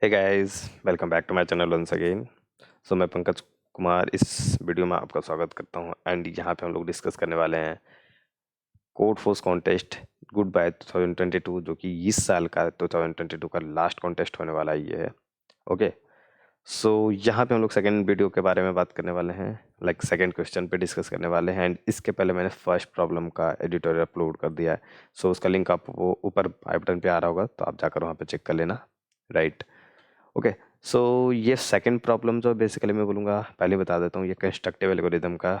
Hey guys, welcome back to my channel once again. So मैं पंकज कुमार इस video में आपका स्वागत करता हूं एंड यहाँ पे हम लोग डिस्कस करने वाले हैं code force contest good bye 2022, जो कि इस साल का 2022 का लास्ट कॉन्टेस्ट होने वाला ये है। ओके, सो यहाँ पे हम लोग सेकेंड वीडियो के बारे में बात करने वाले हैं, लाइक सेकेंड क्वेश्चन पे डिस्कस करने वाले हैं। एंड इसके पहले मैंने फर्स्ट प्रॉब्लम का एडिटोरियल अपलोड कर दिया है, सो उसका लिंक आपको ऊपर आई बटन पे आ रहा होगा, तो आप जाकर वहाँ पे चेक कर लेना। Right, okay. सो ये सेकंड प्रॉब्लम जो बेसिकली मैं बोलूँगा, पहले बता देता हूँ, ये कंस्ट्रक्टिव एल्गोरिदम का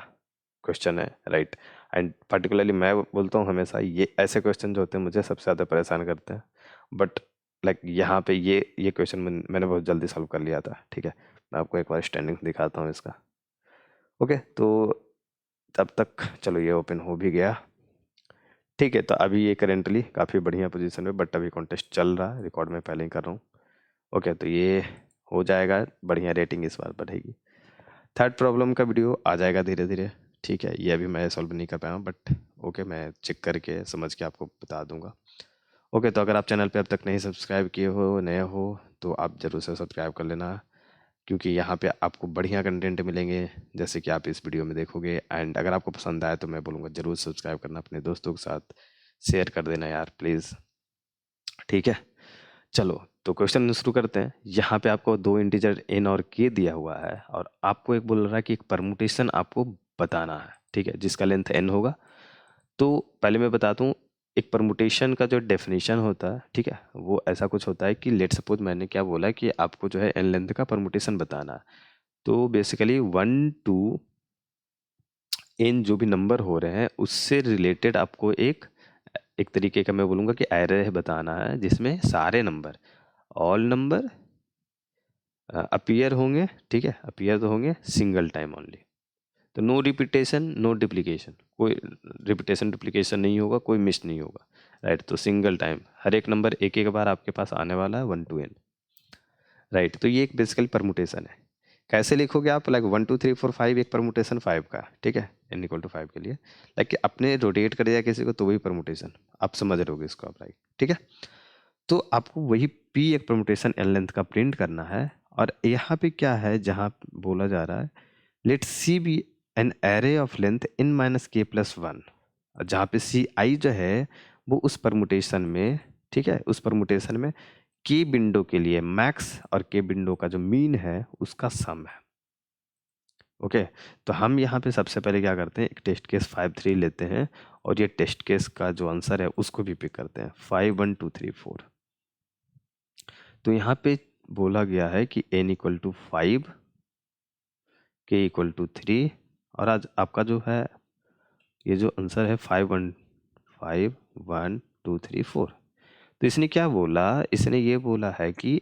क्वेश्चन है। राइट, एंड पर्टिकुलरली मैं बोलता हूँ हमेशा ये ऐसे क्वेश्चन जो होते हैं मुझे सबसे ज़्यादा परेशान करते हैं, बट लाइक यहाँ पे ये क्वेश्चन मैंने बहुत जल्दी सॉल्व कर लिया था। ठीक है, मैं आपको एक बार स्टैंडिंग दिखाता हूँ इसका। ओके, तो तब तक चलो ये ओपन हो भी गया। ठीक है, तो अभी ये करेंटली काफ़ी बढ़िया पोजीशन में, बट अभी कॉन्टेस्ट चल रहा है, रिकॉर्ड में पहले ही कर रहा हूँ। ओके, तो ये हो जाएगा, बढ़िया रेटिंग इस बार बढ़ेगी। थर्ड प्रॉब्लम का वीडियो आ जाएगा धीरे धीरे। ठीक है, ये अभी मैं सॉल्व नहीं कर पाया हूँ, बट ओके, मैं चेक करके समझ के आपको बता दूंगा। ओके, तो अगर आप चैनल पे अब तक नहीं सब्सक्राइब किए हो, नए हो, तो आप ज़रूर से सब्सक्राइब कर लेना, क्योंकि यहाँ पे आपको बढ़िया कंटेंट मिलेंगे जैसे कि आप इस वीडियो में देखोगे। एंड अगर आपको पसंद आए तो मैं बोलूँगा ज़रूर सब्सक्राइब करना, अपने दोस्तों के साथ शेयर कर देना यार प्लीज़। ठीक है, चलो तो क्वेश्चन शुरू करते हैं। यहाँ पे आपको दो इंटीजर n और k दिया हुआ है, और आपको एक बोल रहा है कि एक परमुटेशन आपको बताना है। ठीक है, जिसका लेंथ n होगा। तो पहले मैं बता दूं, एक परमुटेशन का जो डेफिनेशन होता है, ठीक है, वो ऐसा कुछ होता है कि लेट सपोज मैंने क्या बोला कि आपको जो है n लेंथ का परमुटेशन बताना है। तो बेसिकली 1 टू n जो भी नंबर हो रहे हैं उससे रिलेटेड आपको एक एक तरीके का मैं बोलूँगा कि एरे बताना है, जिसमें सारे नंबर, ऑल नंबर अपीयर होंगे। ठीक है, अपीयर तो होंगे सिंगल टाइम ओनली। तो नो रिपीटेशन नो डुप्लीकेशन, कोई रिपीटेशन डुप्लीकेशन नहीं होगा, कोई मिस नहीं होगा। राइट, तो सिंगल टाइम हर एक नंबर एक एक बार आपके पास आने वाला है 1 to n। राइट, तो ये एक बेसिकली परमुटेशन है। कैसे लिखोगे आप, लाइक 1 2 3 4 5 एक परमुटेशन 5 का। ठीक है, n इक्वल टू 5 के लिए, लाइक अपने रोटेट कर दिया किसी को तो वही परमुटेशन, आप समझ रहे होगे इसको आप। राइट, ठीक है, तो आपको वही p एक परमुटेशन n लेंथ का प्रिंट करना है। और यहाँ पे क्या है, जहाँ बोला जा रहा है let C be an array of length n minus k plus 1, जहाँ पे सी आई जो है वो उस परमुटेशन में, ठीक है, उस परमुटेशन में के विंडो के लिए मैक्स और के विंडो का जो मीन है उसका सम है। ओके, तो हम यहाँ पे सबसे पहले क्या करते हैं, एक टेस्ट केस 5 3 लेते हैं, और ये टेस्ट केस का जो आंसर है उसको भी पिक करते हैं 5 1 2 3 4। तो यहाँ पे बोला गया है कि n इक्वल टू 5, के इक्वल टू 3, और आज आपका जो है ये जो आंसर है 5 1 5 1 2 3 4। तो इसने क्या बोला, इसने ये बोला है कि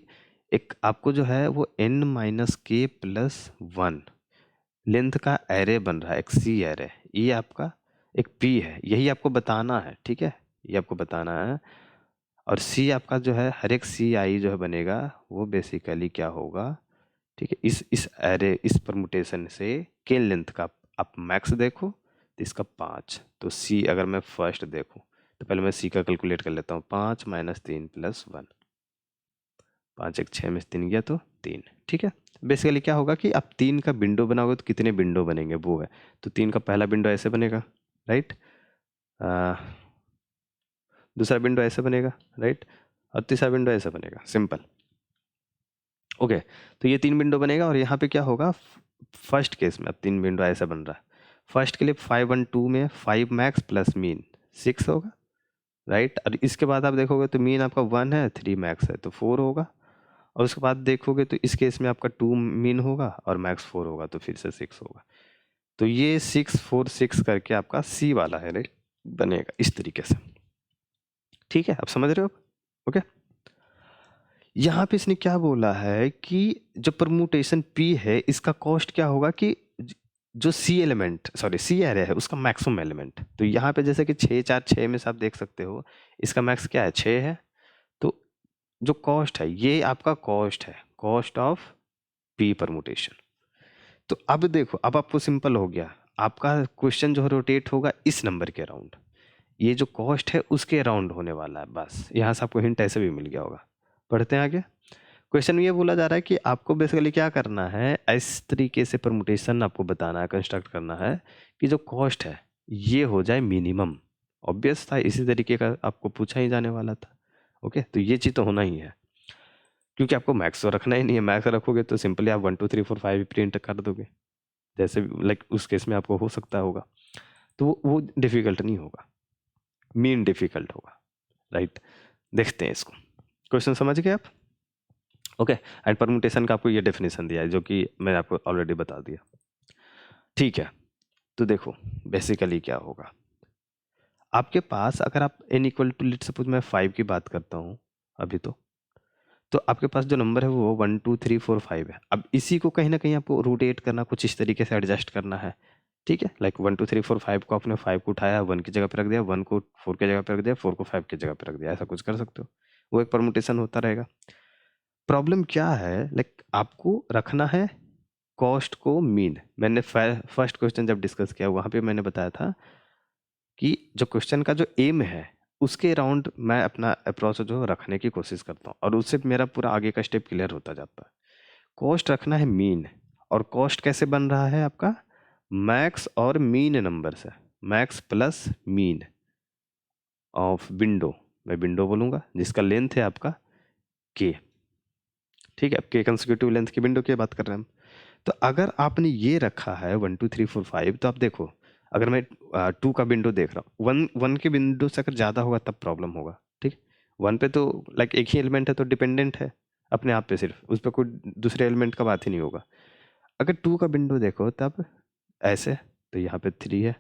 एक आपको जो है वो n minus k plus 1 length का एरे बन रहा है, एक सी एरे। ये आपका एक p है, यही आपको बताना है। ठीक है, ये आपको बताना है। और सी आपका जो है, हर एक सी आई जो है बनेगा वो बेसिकली क्या होगा, ठीक है, इस एरे, इस परमुटेशन से के लेंथ का आप मैक्स देखो तो इसका 5। तो सी अगर मैं फर्स्ट देखूं तो पहले मैं सी का कैलकुलेट कर लेता हूँ। 5 माइनस 3 प्लस 1, 5 एक 6 में से 3 गया तो 3। ठीक है, बेसिकली क्या होगा कि आप 3 का विंडो बनाओगे तो कितने विंडो बनेंगे वो है। तो 3 का पहला विंडो ऐसे बनेगा, राइट, दूसरा विंडो ऐसे बनेगा, राइट, और तीसरा विंडो ऐसे बनेगा, सिंपल। ओके, तो ये 3 विंडो बनेगा, और यहाँ पे क्या होगा, फर्स्ट केस में अब 3 विंडो ऐसा बन रहा है। फर्स्ट के लिए 5 1 2 में 5 मैक्स प्लस मीन 6 होगा, राइट। और इसके बाद आप देखोगे तो मीन आपका 1 है, 3 मैक्स है तो 4 होगा। और उसके बाद देखोगे तो इस केस में आपका 2 मीन होगा और मैक्स 4 होगा, तो फिर से 6 होगा। तो ये 6 4 6 करके आपका सी वाला है, राइट, बनेगा इस तरीके से। ठीक है, आप समझ रहे हो। ओके, यहाँ पे इसने क्या बोला है कि जो परमुटेशन p है इसका कॉस्ट क्या होगा कि जो सी एलिमेंट, सॉरी सी एरे है उसका मैक्सिमम एलिमेंट। तो यहाँ पे जैसे कि 6 4 6 में से आप देख सकते हो इसका मैक्स क्या है, 6 है। तो जो कॉस्ट है ये आपका कॉस्ट है, कॉस्ट ऑफ p परमुटेशन। तो अब देखो, अब आपको सिंपल हो गया, आपका क्वेश्चन जो रोटेट होगा इस नंबर के अराउंड, ये जो कॉस्ट है उसके अराउंड होने वाला है। बस यहाँ से आपको हिंट ऐसे भी मिल गया होगा। पढ़ते हैं आगे। क्वेश्चन में ये बोला जा रहा है कि आपको बेसिकली क्या करना है, इस तरीके से परमुटेशन आपको बताना है, कंस्ट्रक्ट करना है कि जो कॉस्ट है ये हो जाए मिनिमम। ऑब्वियस था, इसी तरीके का आपको पूछा ही जाने वाला था। ओके, तो ये चीज़ तो होना ही है, क्योंकि आपको मैक्स तो रखना ही नहीं है। मैक्स रखोगे तो सिंपली आप 1 2 3 4 5 प्रिंट कर दोगे, जैसे लाइक उस केस में आपको हो सकता होगा, तो वो डिफिकल्ट नहीं होगा, मीन डिफिकल्ट होगा, राइट। देखते हैं इसको, क्वेश्चन समझ गए आप? ओके, एंड परमुटेशन का आपको ये डेफिनेशन दिया है जो कि मैंने आपको ऑलरेडी बता दिया। ठीक है, तो देखो बेसिकली क्या होगा आपके पास, अगर आप n equal to, let suppose मैं 5 की बात करता हूँ अभी, तो आपके पास जो नंबर है वो 1 2 3 4 5 है। अब इसी को कहीं ना कहीं आपको रोटेट करना, कुछ इस तरीके से एडजस्ट करना है, ठीक है। लाइक 1 2 3 4 5 को आपने 5 को उठाया, 1 की जगह पे रख दिया, 1 को 4 की जगह पे रख दिया, 4 को 5 की जगह पे रख दिया, ऐसा कुछ कर सकते हो, वो एक परमुटेशन होता रहेगा। प्रॉब्लम क्या है, लाइक आपको रखना है कॉस्ट को मीन। मैंने फर्स्ट क्वेश्चन जब डिस्कस किया वहां पे मैंने बताया था कि जो क्वेश्चन का जो एम है उसके अराउंड मैं अपना अप्रोच जो रखने की कोशिश करता हूँ, और उससे मेरा पूरा आगे का स्टेप क्लियर होता जाता है। कॉस्ट रखना है मीन, और कॉस्ट कैसे बन रहा है आपका, मैक्स और मीन नंबर से, max plus mean of window, मैं विंडो बोलूँगा जिसका लेंथ है आपका के, ठीक है। के कंसेक्यूटिव लेंथ की विंडो की बात कर रहे हैं हम। तो अगर आपने ये रखा है 1 2 3 4 5, तो आप देखो अगर मैं 2 का विंडो देख रहा हूँ, 1 के विंडो से अगर ज़्यादा होगा तब प्रॉब्लम होगा, ठीक। 1 पे तो लाइक एक ही एलिमेंट है तो डिपेंडेंट है अपने आप पे, सिर्फ उस पर कोई दूसरे एलिमेंट का बात ही नहीं होगा। अगर 2 का विंडो देखो तब ऐसे, तो यहाँ पे 3 है,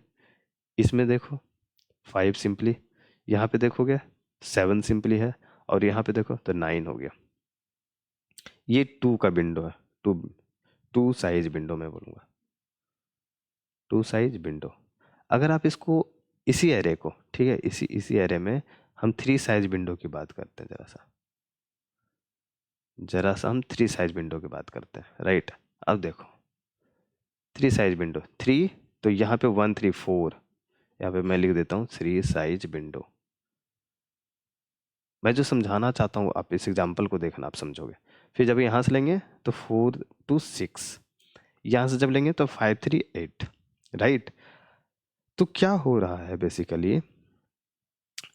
इसमें देखो 5 सिंपली, यहाँ पे देखोगे 7 सिंपली है, और यहाँ पे देखो तो 9 हो गया। ये 2 का विंडो है, टू साइज विंडो मैं बोलूँगा, 2 साइज विंडो। अगर आप इसको इसी एरे को, ठीक है, इसी एरे में हम 3 साइज विंडो की बात करते हैं, जरा सा हम 3 साइज विंडो की बात करते हैं, राइट। अब देखो 3 साइज विंडो, 3, तो यहाँ पे 1 3 4, यहाँ पे मैं लिख देता हूँ 3 साइज विंडो। मैं जो समझाना चाहता हूँ आप इस एग्जाम्पल को देखना, आप समझोगे। फिर जब यहाँ से लेंगे तो 4 2 6, यहाँ से जब लेंगे तो 5 3 8, राइट। तो क्या हो रहा है बेसिकली,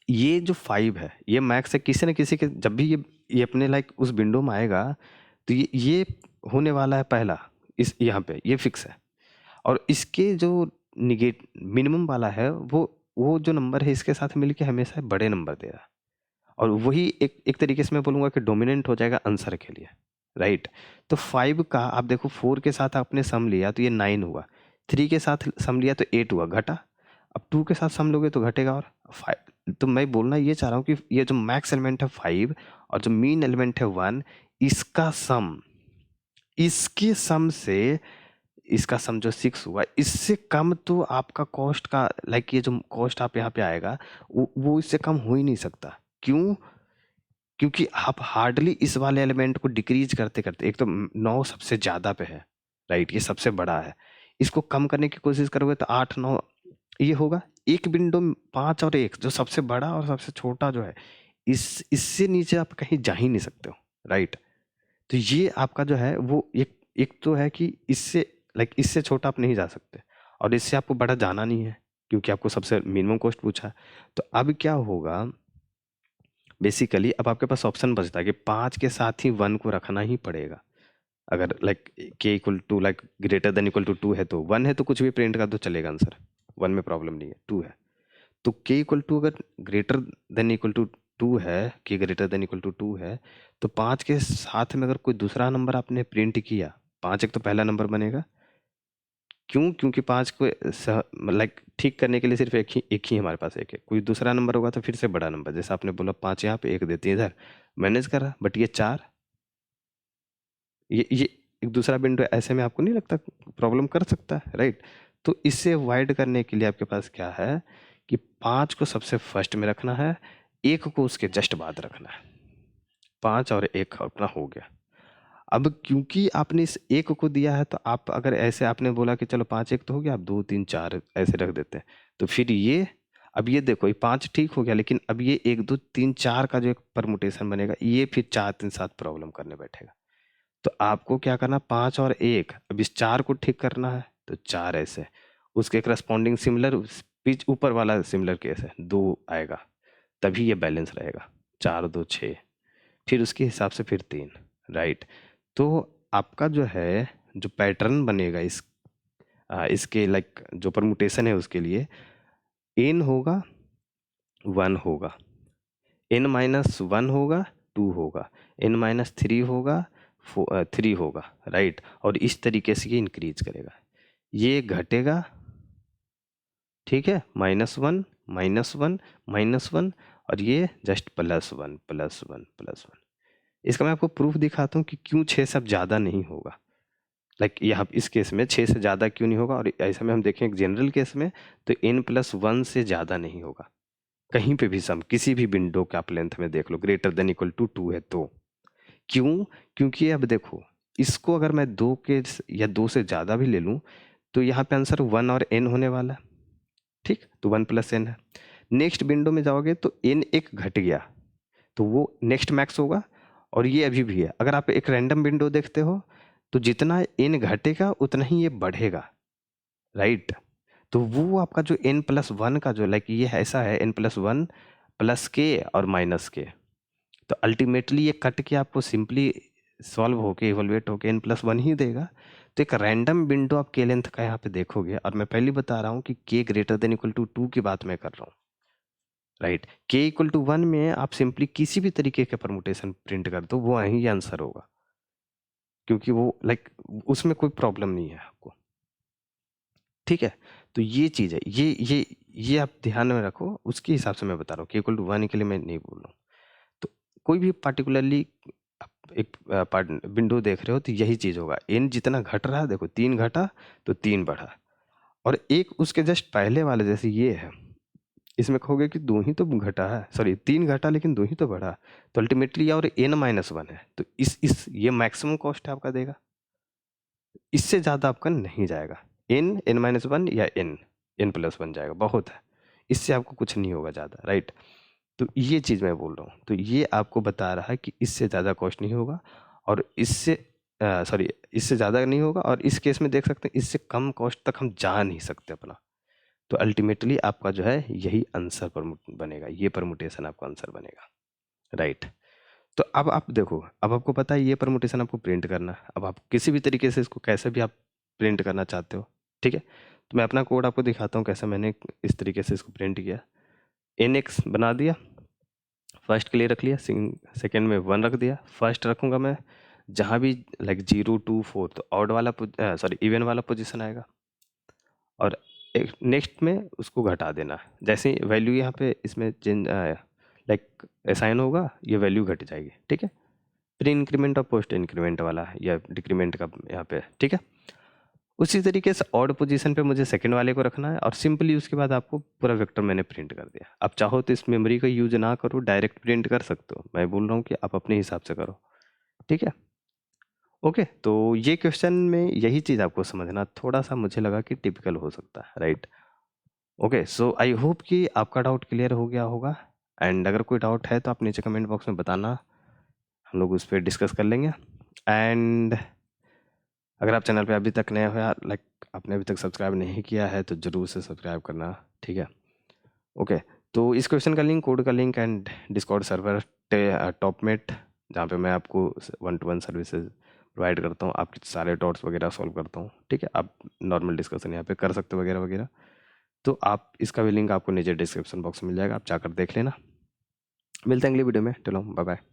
ये जो 5 है ये मैक्स है, किसी न किसी के जब भी ये अपने लाइक उस विंडो में आएगा तो ये होने वाला है पहला, इस यहाँ पे ये फिक्स है। और इसके जो निगेट मिनिमम वाला है वो जो नंबर है इसके साथ मिलके हमेशा बड़े नंबर दे रहा है, और वही एक तरीके से मैं बोलूँगा कि डोमिनेंट हो जाएगा आंसर के लिए, राइट। तो 5 का आप देखो, 4 के साथ आपने सम लिया तो ये 9 हुआ, 3 के साथ सम लिया तो 8 हुआ, घटा। अब 2 के साथ सम लोगे तो घटेगा, और 5, तो मैं बोलना ये चाह रहा हूँ कि ये जो मैक्स एलिमेंट है 5 और जो मीन एलिमेंट है 1, इसका सम, इसके सम से इसका सम जो 6 हुआ, इससे कम तो आपका कॉस्ट का लाइक ये जो कॉस्ट आप यहाँ पे आएगा वो इससे कम हो ही नहीं सकता। क्यों? क्योंकि आप हार्डली इस वाले एलिमेंट को डिक्रीज करते करते, एक तो 9 सबसे ज्यादा पे है, राइट, ये सबसे बड़ा है, इसको कम करने की कोशिश करोगे तो 8 9 ये होगा। एक विंडो 5 और 1 जो सबसे बड़ा और सबसे छोटा जो है, इससे नीचे आप कहीं जा ही नहीं सकते हो, राइट। तो ये आपका जो है वो एक एक तो है कि इससे लाइक इससे छोटा आप नहीं जा सकते, और इससे आपको बड़ा जाना नहीं है क्योंकि आपको सबसे मिनिमम कॉस्ट पूछा है। तो अब क्या होगा बेसिकली, अब आपके पास ऑप्शन बचता है कि 5 के साथ ही 1 को रखना ही पड़ेगा। अगर like k equal to like greater than equal to 2 है तो 1 है तो कुछ भी प्रिंट कर दो चलेगा आंसर, 1 में प्रॉब्लम नहीं है। 2 है तो के इक्वल टू अगर ग्रेटर देन इक्वल टू 2 है, के ग्रेटर देन इक्वल टू 2 है, तो 5 के साथ में अगर कोई दूसरा नंबर आपने प्रिंट किया, 5 एक तो पहला नंबर बनेगा। क्यों? क्योंकि 5 को लाइक ठीक करने के लिए सिर्फ एक ही हमारे पास एक है, कोई दूसरा नंबर होगा तो फिर से बड़ा नंबर, जैसे आपने बोला 5 यहाँ पे 1 देती है इधर, मैनेज कर रहा, बट ये 4, ये एक दूसरा विंडो ऐसे में आपको नहीं लगता प्रॉब्लम कर सकता है, राइट। तो इससे अवॉइड करने के लिए आपके पास क्या है कि 5 को सबसे फर्स्ट में रखना है, 1 को उसके जस्ट बाद रखना है। 5 और 1 अपना हो गया। अब क्योंकि आपने इस 1 को दिया है तो आप अगर ऐसे आपने बोला कि चलो 5 1 तो हो गया, आप 2 3 4 ऐसे रख देते हैं, तो फिर ये अब ये देखो, ये 5 ठीक हो गया, लेकिन अब ये 1 2 3 4 का जो एक परमुटेशन बनेगा, ये फिर 4 3 7 प्रॉब्लम करने बैठेगा। तो आपको क्या करना, 5 और 1, अब इस 4 को ठीक करना है, तो 4 ऐसे, उसके करस्पॉन्डिंग सिमिलर पिच ऊपर वाला सिमिलर केस है, 2 आएगा, तभी ये बैलेंस रहेगा। 4 2 6, फिर उसके हिसाब से फिर 3, राइट। तो आपका जो है, जो पैटर्न बनेगा इसके लाइक जो परमुटेशन है उसके लिए, n होगा 1 होगा, n माइनस 1 होगा 2 होगा, n माइनस 3 होगा 3 होगा, राइट। और इस तरीके से ये इंक्रीज करेगा, ये घटेगा, ठीक है, -1 -1 -1, और ये जस्ट +1 +1 +1। इसका मैं आपको प्रूफ दिखाता हूँ कि क्यों 6 से अब ज़्यादा नहीं होगा। लाइक यहाँ इस केस में 6 से ज़्यादा क्यों नहीं होगा, और ऐसा में हम देखें एक जनरल केस में तो n+1 से ज़्यादा नहीं होगा कहीं पे भी सम, किसी भी विंडो का आप लेंथ में देख लो, ग्रेटर देन इक्वल टू 2 है तो। क्यों? क्योंकि अब देखो, इसको अगर मैं 2 के या 2 से ज़्यादा भी ले लूँ, तो यहाँ पे आंसर 1 और n होने वाला है, ठीक, तो 1 + n है। नेक्स्ट विंडो में जाओगे तो n एक घट गया, तो वो नेक्स्ट मैक्स होगा, और ये अभी भी है। अगर आप एक रैंडम विंडो देखते हो, तो जितना n घटेगा उतना ही ये बढ़ेगा, राइट। तो वो आपका जो n+1 का जो लाइक ये ऐसा है, n+1 प्लस के और माइनस के, तो अल्टीमेटली ये कट के आपको सिंपली सॉल्व होके इवोल्वेट होके n+1 ही देगा। तो एक रैंडम विंडो आप के लेंथ का यहाँ पे देखोगे, और मैं पहले बता रहा हूँ कि k greater than equal to 2 की बात मैं कर रहा हूँ, राइट। k इक्वल टू 1 में आप सिंपली किसी भी तरीके के परमुटेशन प्रिंट कर दो, वो वहीं आंसर होगा, क्योंकि वो लाइक उसमें कोई प्रॉब्लम नहीं है आपको, ठीक है। तो ये चीज़ है, ये आप ध्यान में रखो, उसके हिसाब से मैं बता रहा हूँ, k इक्वल टू 1 के लिए मैं नहीं बोल रहा हूँ। तो कोई भी पार्टिकुलरली एक विंडो देख रहे हो तो यही चीज़ होगा, n जितना घट रहा है, देखो 3 घटा तो 3 बढ़ा, और एक उसके जस्ट पहले वाले जैसे ये है, इसमें कहोगे कि 2 ही तो घटा है, सॉरी 3 घटा लेकिन 2 ही तो बढ़ा, तो अल्टीमेटली और n-1 है, तो इस ये मैक्सिमम कॉस्ट आपका देगा, इससे ज़्यादा आपका नहीं जाएगा। n-1 या n+1 जाएगा, बहुत है, इससे आपको कुछ नहीं होगा ज़्यादा, राइट। तो ये चीज़ मैं बोल रहा हूँ, तो ये आपको बता रहा है कि इससे ज़्यादा कॉस्ट नहीं होगा, और इससे सॉरी इससे ज़्यादा नहीं होगा, और इस केस में देख सकते हैं इससे कम कॉस्ट तक हम जा नहीं सकते अपना। तो अल्टीमेटली आपका जो है यही आंसर बनेगा, ये परमुटेशन आपका आंसर बनेगा, राइट। तो अब आप देखो, अब आपको पता है ये परमुटेशन आपको प्रिंट करना है, अब आप किसी भी तरीके से इसको कैसे भी आप प्रिंट करना चाहते हो, ठीक है। तो मैं अपना कोड आपको दिखाता हूँ कैसे मैंने इस तरीके से इसको प्रिंट किया। nx बना दिया, फर्स्ट के लिए रख लिया, सेकेंड में 1 रख दिया, फर्स्ट रखूँगा मैं जहाँ भी लाइक 0 2 4, तो ऑड वाला सॉरी इवन वाला पोजीशन आएगा, और नेक्स्ट में उसको घटा देना, जैसे ही वैल्यू यहाँ पे इसमें चेंज लाइक असाइन होगा, ये वैल्यू घट जाएगी, ठीक है। प्री इंक्रीमेंट और पोस्ट इंक्रीमेंट वाला या डिक्रीमेंट का यहाँ पे, ठीक है। उसी तरीके से ऑड पोजीशन पे मुझे सेकंड वाले को रखना है, और सिंपली उसके बाद आपको पूरा वेक्टर मैंने प्रिंट कर दिया। आप चाहो तो इस मेमोरी का यूज ना करो, डायरेक्ट प्रिंट कर सकते हो, मैं बोल रहा हूँ कि आप अपने हिसाब से करो, ठीक है। ओके, तो ये क्वेश्चन में यही चीज़ आपको समझना थोड़ा सा मुझे लगा कि टिपिकल हो सकता है, right. Okay, so I hope कि आपका डाउट क्लियर हो गया होगा, एंड अगर कोई डाउट है तो आप नीचे कमेंट बॉक्स में बताना, हम लोग उस पर डिस्कस कर लेंगे। एंड अगर आप चैनल पे अभी तक नए हो यार, लाइक आपने अभी तक सब्सक्राइब नहीं किया है तो ज़रूर से सब्सक्राइब करना, ठीक है। ओके, तो इस क्वेश्चन का लिंक, कोड का लिंक एंड डिस्कॉर्ड सर्वर टॉपमेट, जहाँ पे मैं आपको 1-to-1 सर्विसेज प्रोवाइड करता हूँ, आपके सारे डाउट्स वगैरह सॉल्व करता हूँ, ठीक है। आप नॉर्मल डिस्कशन यहाँ पे कर सकते हो वगैरह वगैरह, तो आप इसका भी लिंक आपको नीचे डिस्क्रिप्शन बॉक्स में मिल जाएगा, आप जाकर देख लेना। मिलते हैं अगली वीडियो में, चलो बाय बाय।